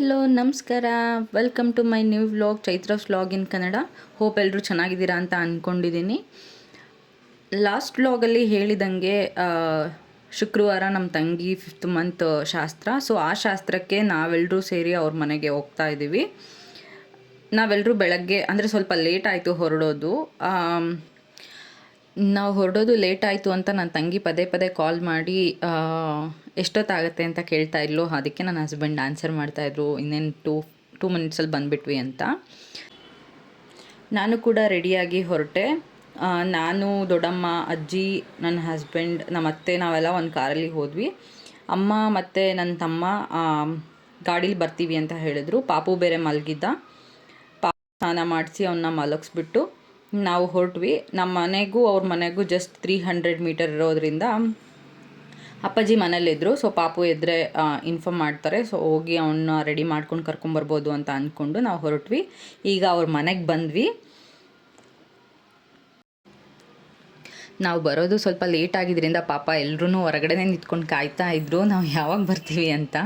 Hello ನಮಸ್ಕಾರ, welcome to my new vlog Chaitra's vlog in Kannada. Hope ಎಲ್ಲರೂ ಚೆನ್ನಾಗಿದ್ದೀರಾ ಅಂತ ಅಂದ್ಕೊಂಡಿದ್ದೀನಿ. ಲಾಸ್ಟ್ ವ್ಲಾಗಲ್ಲಿ ಹೇಳಿದಂಗೆ ಶುಕ್ರವಾರ ನಮ್ಮ ತಂಗಿ 5th ಮಂತ್ ಶಾಸ್ತ್ರ. ಸೊ ಆ ಶಾಸ್ತ್ರಕ್ಕೆ ನಾವೆಲ್ಲರೂ ಸೇರಿ ಅವ್ರ ಮನೆಗೆ ಹೋಗ್ತಾ ಇದ್ದೀವಿ. ನಾವೆಲ್ಲರೂ ಬೆಳಗ್ಗೆ ಅಂದರೆ ಸ್ವಲ್ಪ ಲೇಟ್ ಆಯಿತು ಹೊರಡೋದು. ನಾವು ಹೊರಡೋದು ಲೇಟ್ ಆಯಿತು ಅಂತ ನನ್ನ ತಂಗಿ ಪದೇ ಪದೇ ಕಾಲ್ ಮಾಡಿ ಎಷ್ಟೊತ್ತಾಗುತ್ತೆ ಅಂತ ಕೇಳ್ತಾ ಇದ್ಲು. ಅದಕ್ಕೆ ನನ್ನ ಹಸ್ಬೆಂಡ್ ಆನ್ಸರ್ ಮಾಡ್ತಾಯಿದ್ರು, ಇನ್ನೇನು ಟೂ ಮಿನಿಟ್ಸಲ್ಲಿ ಬಂದುಬಿಟ್ವಿ ಅಂತ. ನಾನು ಕೂಡ ರೆಡಿಯಾಗಿ ಹೊರಟೆ. ನಾನು, ದೊಡ್ಡಮ್ಮ, ಅಜ್ಜಿ, ನನ್ನ ಹಸ್ಬೆಂಡ್, ನಮ್ಮ ಅತ್ತೆ ನಾವೆಲ್ಲ ಒಂದು ಕಾರಲ್ಲಿ ಹೋದ್ವಿ. ಅಮ್ಮ ಮತ್ತು ನನ್ನ ತಮ್ಮ ಗಾಡೀಲಿ ಬರ್ತೀವಿ ಅಂತ ಹೇಳಿದ್ರು. ಪಾಪು ಬೇರೆ ಮಲಗಿದ್ದ. ಪಾಪು ಸ್ನಾನ ಮಾಡಿಸಿ ಅವನ್ನ ಮಲಗಿಸ್ಬಿಟ್ಟು ನಾವು ಹೊರಟ್ವಿ. ನಮ್ಮ ಮನೆಗೂ ಅವ್ರ ಮನೆಗೂ ಜಸ್ಟ್ 300 ಮೀಟರ್ ಇರೋದ್ರಿಂದ ಅಪ್ಪಾಜಿ ಮನೇಲಿದ್ದರು. ಸೊ ಪಾಪು ಎದ್ರೆ ಇನ್ಫಾರ್ಮ್ ಮಾಡ್ತಾರೆ. ಸೊ ಹೋಗಿ ಅವನ್ನ ರೆಡಿ ಮಾಡ್ಕೊಂಡು ಕರ್ಕೊಂಬರ್ಬೋದು ಅಂತ ಅಂದ್ಕೊಂಡು ನಾವು ಹೊರಟ್ವಿ. ಈಗ ಅವ್ರ ಮನೆಗೆ ಬಂದ್ವಿ. ನಾವು ಬರೋದು ಸ್ವಲ್ಪ ಲೇಟ್ ಆಗಿದ್ದರಿಂದ ಪಾಪ ಎಲ್ಲರೂ ಹೊರಗಡೆನೇ ನಿಂತ್ಕೊಂಡು ಕಾಯ್ತಾ ಇದ್ದರು ನಾವು ಯಾವಾಗ ಬರ್ತೀವಿ ಅಂತ.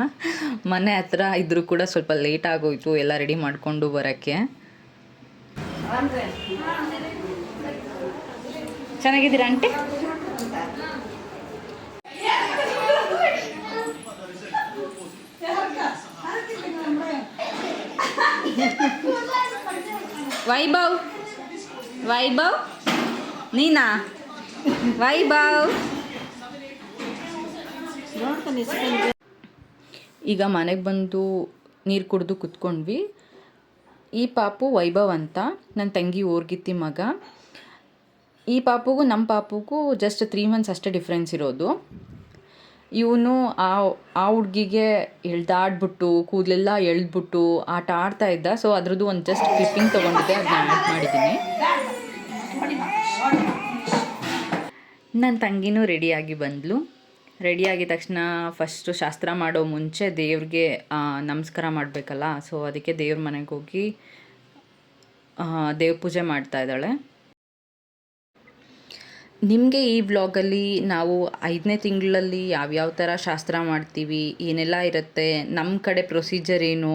ಮನೆ ಹತ್ರ ಇದ್ದರೂ ಕೂಡ ಸ್ವಲ್ಪ ಲೇಟ್ ಆಗೋಯಿತು ಎಲ್ಲ ರೆಡಿ ಮಾಡಿಕೊಂಡು ಬರೋಕ್ಕೆ. ಚೆನ್ನಾಗಿದ್ದೀರಾ ಆಂಟಿ? ವೈಭವ್ ನೀನಾ? ವೈಭವ್ ಈಗ ಮನೆಗೆ ಬಂದು ನೀರು ಕುಡಿದು ಕುತ್ಕೊಂಡ್ವಿ. ಈ ಪಾಪು ವೈಭವ್ ಅಂತ, ನನ್ನ ತಂಗಿ ಓರ್ಗಿತ್ತಿ ಮಗ. ಈ ಪಾಪುಗೂ ನಮ್ಮ ಪಾಪುಗೂ ಜಸ್ಟ್ 3 months ಅಷ್ಟೇ ಡಿಫ್ರೆನ್ಸ್ ಇರೋದು. ಇವನು ಆ ಹುಡುಗಿಗೆ ಎಳ್ದಾಡ್ಬಿಟ್ಟು ಕೂದಲೆಲ್ಲ ಎಳೆದ್ಬಿಟ್ಟು ಆಟ ಆಡ್ತಾ ಇದ್ದ. ಸೊ ಅದ್ರದ್ದು ಒಂದು ಜಸ್ಟ್ ಕ್ಲಿಪ್ಪಿಂಗ್ ತೊಗೊಂಡಿದ್ದೆ, ಅದನ್ನ ಆ್ಯಡ್ ಮಾಡಿದ್ದೀನಿ. ನನ್ನ ತಂಗಿನೂ ರೆಡಿಯಾಗಿ ಬಂದಳು. ರೆಡಿಯಾಗಿದ ತಕ್ಷಣ ಫಸ್ಟು ಶಾಸ್ತ್ರ ಮಾಡೋ ಮುಂಚೆ ದೇವ್ರಿಗೆ ನಮಸ್ಕಾರ ಮಾಡಬೇಕಲ್ಲ. ಸೊ ಅದಕ್ಕೆ ದೇವ್ರ ಮನೆಗೆ ಹೋಗಿ ದೇವ್ರ ಪೂಜೆ ಮಾಡ್ತಾ ಇದ್ದಾಳೆ. ನಿಮಗೆ ಈ ವ್ಲಾಗಲ್ಲಿ ನಾವು 5ನೇ ತಿಂಗಳಲ್ಲಿ ಯಾವ್ಯಾವ ಥರ ಶಾಸ್ತ್ರ ಮಾಡ್ತೀವಿ, ಏನೆಲ್ಲ ಇರುತ್ತೆ, ನಮ್ಮ ಕಡೆ ಪ್ರೊಸೀಜರ್ ಏನು,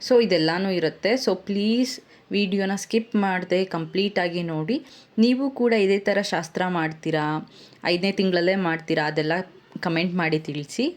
ಸೊ ಇದೆಲ್ಲನೂ ಇರುತ್ತೆ. ಸೊ ಪ್ಲೀಸ್ ವಿಡಿಯೋನ ಸ್ಕಿಪ್ ಮಾಡದೆ ಕಂಪ್ಲೀಟಾಗಿ ನೋಡಿ. ನೀವು ಕೂಡ ಇದೇ ಥರ ಶಾಸ್ತ್ರ ಮಾಡ್ತೀರಾ, 5ನೇ ತಿಂಗಳಲ್ಲೇ ಮಾಡ್ತೀರಾ, ಅದೆಲ್ಲ ಕಮೆಂಟ್ ಮಾಡಿ ತಿಳಿಸಿ.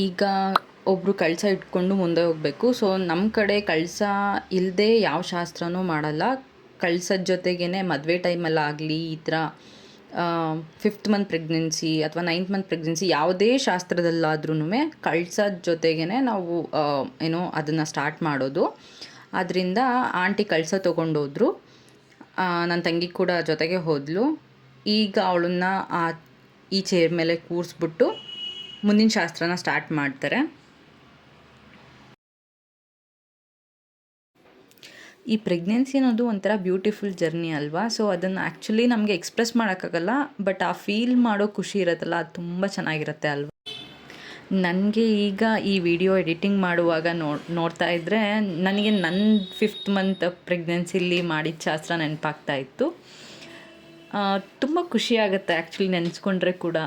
ಈಗ ಒಬ್ಬರು ಕಳಸ ಇಟ್ಕೊಂಡು ಮುಂದೆ ಹೋಗಬೇಕು. ಸೊ ನಮ್ಮ ಕಡೆ ಕಳಸ ಇಲ್ಲದೆ ಯಾವ ಶಾಸ್ತ್ರನೂ ಮಾಡಲ್ಲ. ಕಳಸದ ಜೊತೆಗೇ ಮದುವೆ ಟೈಮಲ್ಲಾಗಲಿ, ಈ ಥರ 5th ಮಂತ್ ಪ್ರೆಗ್ನೆನ್ಸಿ ಅಥವಾ 9th ಮಂತ್ ಪ್ರೆಗ್ನೆನ್ಸಿ ಯಾವುದೇ ಶಾಸ್ತ್ರದಲ್ಲಾದ್ರೂ ಕಳಸದ ಜೊತೆಗೇ ನಾವು ಅದನ್ನು ಸ್ಟಾರ್ಟ್ ಮಾಡೋದು. ಆದ್ದರಿಂದ ಆಂಟಿ ಕಳಸ ತೊಗೊಂಡೋದ್ರು. ನನ್ನ ತಂಗಿ ಕೂಡ ಜೊತೆಗೆ ಹೋದಳು. ಈಗ ಅವಳನ್ನ ಈ ಚೇರ್ ಮೇಲೆ ಕೂರಿಸ್ಬಿಟ್ಟು ಮುಂದಿನ ಶಾಸ್ತ್ರನ ಸ್ಟಾರ್ಟ್ ಮಾಡ್ತಾರೆ. ಈ ಪ್ರೆಗ್ನೆನ್ಸಿ ಅನ್ನೋದು ಒಂಥರ ಬ್ಯೂಟಿಫುಲ್ ಜರ್ನಿ ಅಲ್ವಾ. ಸೊ ಅದನ್ನು ಆ್ಯಕ್ಚುಲಿ ನಮಗೆ ಎಕ್ಸ್ಪ್ರೆಸ್ ಮಾಡೋಕ್ಕಾಗಲ್ಲ, ಬಟ್ ಆ ಫೀಲ್ ಮಾಡೋ ಖುಷಿ ಇರುತ್ತಲ್ಲ, ಅದು ತುಂಬ ಚೆನ್ನಾಗಿರುತ್ತೆ ಅಲ್ವಾ. ನನಗೆ ಈಗ ಈ ವಿಡಿಯೋ ಎಡಿಟಿಂಗ್ ಮಾಡುವಾಗ ನೋಡ್ತಾ ಇದ್ದರೆ ನನಗೆ ನನ್ನ 5th ಮಂತ್ ಪ್ರೆಗ್ನೆನ್ಸಿಲಿ ಮಾಡಿದ ಶಾಸ್ತ್ರ ನೆನಪಾಗ್ತಾ ಇತ್ತು. ತುಂಬ ಖುಷಿಯಾಗುತ್ತೆ ಆ್ಯಕ್ಚುಲಿ ನೆನೆಸ್ಕೊಂಡ್ರೆ ಕೂಡ.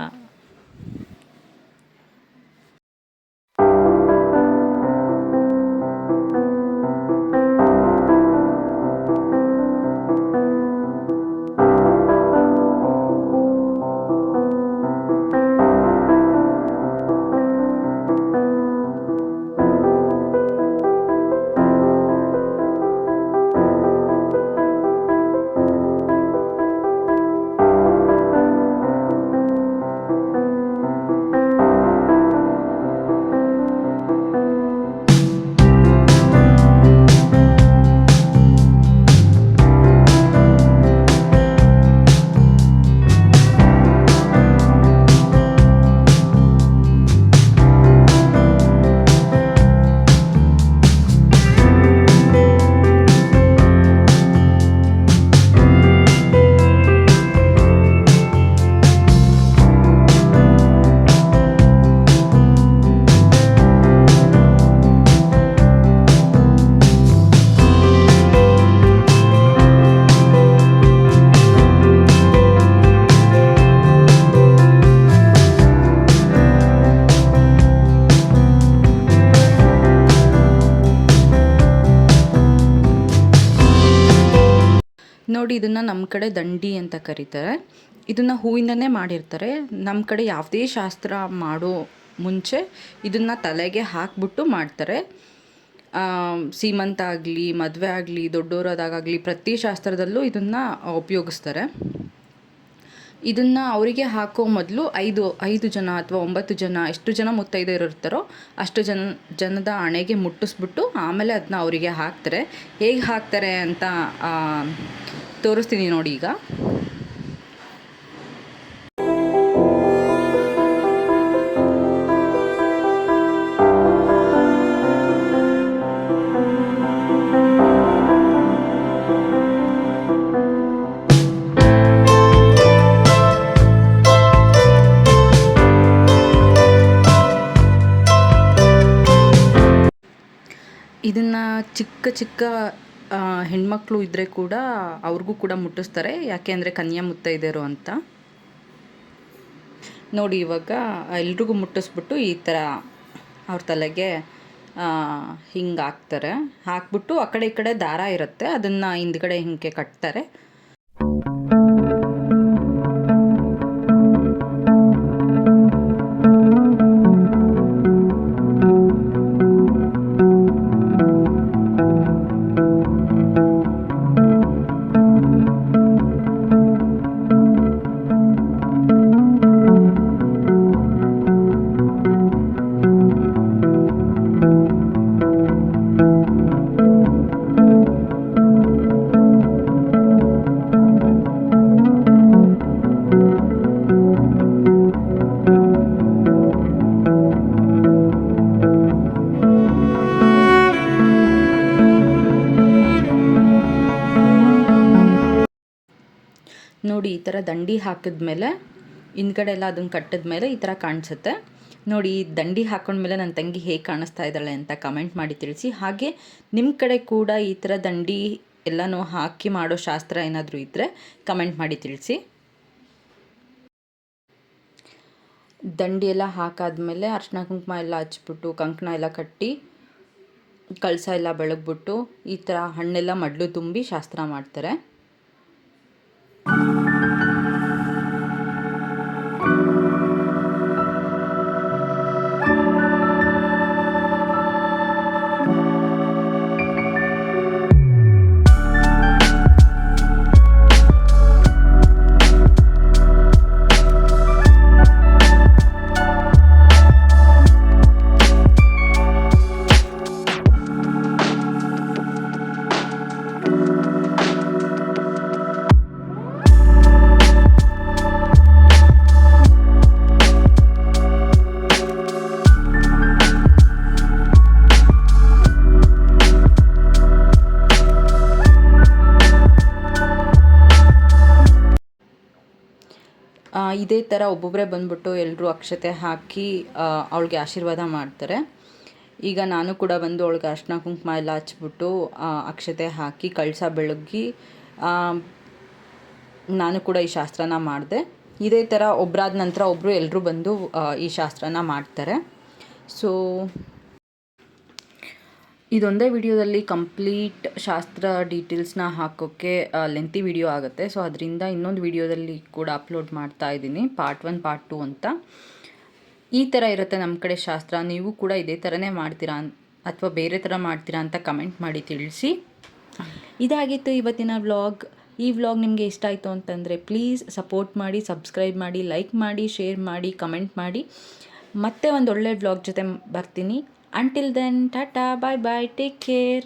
ನೋಡಿ ಇದನ್ನು ನಮ್ಮ ಕಡೆ ದಂಡಿ ಅಂತ ಕರೀತಾರೆ. ಇದನ್ನು ಹೂವಿಂದನೇ ಮಾಡಿರ್ತಾರೆ. ನಮ್ಮ ಕಡೆ ಯಾವುದೇ ಶಾಸ್ತ್ರ ಮಾಡೋ ಮುಂಚೆ ಇದನ್ನು ತಲೆಗೆ ಹಾಕ್ಬಿಟ್ಟು ಮಾಡ್ತಾರೆ. ಸೀಮಂತ ಆಗಲಿ, ಮದುವೆ ಆಗಲಿ, ದೊಡ್ಡೋರಾದಾಗಲಿ ಪ್ರತಿ ಶಾಸ್ತ್ರದಲ್ಲೂ ಇದನ್ನು ಉಪಯೋಗಿಸ್ತಾರೆ. ಇದನ್ನು ಅವರಿಗೆ ಹಾಕೋ ಮೊದಲು 5 ಜನ ಅಥವಾ 9 ಜನ ಎಷ್ಟು ಜನ ಮುತ್ತೈದೆಯರು ಇರ್ತಾರೋ ಅಷ್ಟು ಜನದ ಹಣೆಗೆ ಮುಟ್ಟಿಸ್ಬಿಟ್ಟು ಆಮೇಲೆ ಅದನ್ನ ಅವರಿಗೆ ಹಾಕ್ತಾರೆ. ಹೇಗೆ ಹಾಕ್ತಾರೆ ಅಂತ ತೋರಿಸ್ತೀನಿ ನೋಡಿ ಈಗ. ಇದನ್ನು ಚಿಕ್ಕ ಹೆಣ್ಮಕ್ಳು ಇದ್ದರೆ ಕೂಡ ಅವ್ರಿಗೂ ಕೂಡ ಮುಟ್ಟಿಸ್ತಾರೆ. ಯಾಕೆ ಅಂದರೆ ಕನ್ಯಾ ಮುತ್ತೈದೆಯರು ಅಂತ. ನೋಡಿ ಇವಾಗ ಎಲ್ರಿಗೂ ಮುಟ್ಟಿಸ್ಬಿಟ್ಟು ಈ ಥರ ಅವ್ರ ತಲೆಗೆ ಹಿಂಗೆ ಹಾಕ್ತಾರೆ. ಹಾಕ್ಬಿಟ್ಟು ಆ ಕಡೆ ಈ ಕಡೆ ದಾರ ಇರುತ್ತೆ, ಅದನ್ನು ಹಿಂದ್ಗಡೆ ಹಿಂಗೆ ಕಟ್ತಾರೆ. ನೋಡಿ ಈ ಥರ ದಂಡಿ ಹಾಕಿದ್ಮೇಲೆ ಹಿಂದ್ಗಡೆ ಎಲ್ಲ ಅದನ್ನು ಕಟ್ಟಿದ್ಮೇಲೆ ಈ ಥರ ಕಾಣಿಸುತ್ತೆ. ನೋಡಿ ದಂಡಿ ಹಾಕೊಂಡ್ಮೇಲೆ ನನ್ನ ತಂಗಿ ಹೇಗೆ ಕಾಣಿಸ್ತಾ ಇದ್ದಾಳೆ ಅಂತ ಕಮೆಂಟ್ ಮಾಡಿ ತಿಳಿಸಿ. ಹಾಗೆ ನಿಮ್ಮ ಕಡೆ ಕೂಡ ಈ ಥರ ದಂಡಿ ಎಲ್ಲನೂ ಹಾಕಿ ಮಾಡೋ ಶಾಸ್ತ್ರ ಏನಾದರೂ ಇದ್ದರೆ ಕಮೆಂಟ್ ಮಾಡಿ ತಿಳಿಸಿ. ದಂಡಿ ಎಲ್ಲ ಹಾಕಾದ್ಮೇಲೆ ಅರ್ಶಿನ ಕುಂಕುಮ ಎಲ್ಲ ಹಚ್ಬಿಟ್ಟು ಕಂಕಣ ಎಲ್ಲ ಕಟ್ಟಿ ಕಳಸ ಎಲ್ಲ ಬೆಳಗ್ಬಿಟ್ಟು ಈ ಥರ ಹಣ್ಣೆಲ್ಲ ಮಡ್ಲು ತುಂಬಿ ಶಾಸ್ತ್ರ ಮಾಡ್ತಾರೆ. ಇದೇ ಥರ ಒಬ್ಬೊಬ್ಬರೇ ಬಂದ್ಬಿಟ್ಟು ಎಲ್ಲರೂ ಅಕ್ಷತೆ ಹಾಕಿ ಅವಳಿಗೆ ಆಶೀರ್ವಾದ ಮಾಡ್ತಾರೆ. ಈಗ ನಾನು ಕೂಡ ಬಂದು ಅವಳಿಗೆ ಅರ್ಶಿನ ಕುಂಕುಮ ಎಲ್ಲ ಹಚ್ಬಿಟ್ಟು ಅಕ್ಷತೆ ಹಾಕಿ ಕಳಸ ಬೆಳಗಿ ನಾನು ಕೂಡ ಈ ಶಾಸ್ತ್ರನ ಮಾಡಿದೆ. ಇದೇ ಥರ ಒಬ್ಬರಾದ ನಂತರ ಒಬ್ಬರು ಎಲ್ಲರೂ ಬಂದು ಈ ಶಾಸ್ತ್ರನ ಮಾಡ್ತಾರೆ. ಸೊ ಇದೊಂದೇ ವಿಡಿಯೋದಲ್ಲಿ ಕಂಪ್ಲೀಟ್ ಶಾಸ್ತ್ರ ಡೀಟೇಲ್ಸ್ನ ಹಾಕೋಕ್ಕೆ ಲೆಂತಿ ವಿಡಿಯೋ ಆಗುತ್ತೆ. ಸೊ ಅದರಿಂದ ಇನ್ನೊಂದು ವಿಡಿಯೋದಲ್ಲಿ ಕೂಡ ಅಪ್ಲೋಡ್ ಮಾಡ್ತಾ ಇದ್ದೀನಿ, ಪಾರ್ಟ್ 1 ಪಾರ್ಟ್ 2 ಅಂತ. ಈ ಥರ ಇರುತ್ತೆ ನಮ್ಮ ಕಡೆ ಶಾಸ್ತ್ರ. ನೀವು ಕೂಡ ಇದೇ ಥರನೇ ಮಾಡ್ತೀರಾ ಅಥವಾ ಬೇರೆ ಥರ ಮಾಡ್ತೀರಾ ಅಂತ ಕಮೆಂಟ್ ಮಾಡಿ ತಿಳಿಸಿ. ಇದಾಗಿತ್ತು ಇವತ್ತಿನ ವ್ಲಾಗ್. ಈ ವ್ಲಾಗ್ ನಿಮಗೆ ಇಷ್ಟ ಆಯಿತು ಅಂತಂದರೆ ಪ್ಲೀಸ್ ಸಪೋರ್ಟ್ ಮಾಡಿ, ಸಬ್ಸ್ಕ್ರೈಬ್ ಮಾಡಿ, ಲೈಕ್ ಮಾಡಿ, ಶೇರ್ ಮಾಡಿ, ಕಮೆಂಟ್ ಮಾಡಿ. ಮತ್ತೆ ಒಂದು ಒಳ್ಳೆ ವ್ಲಾಗ್ ಜೊತೆ ಬರ್ತೀನಿ. Until then, tata, bye bye, take care.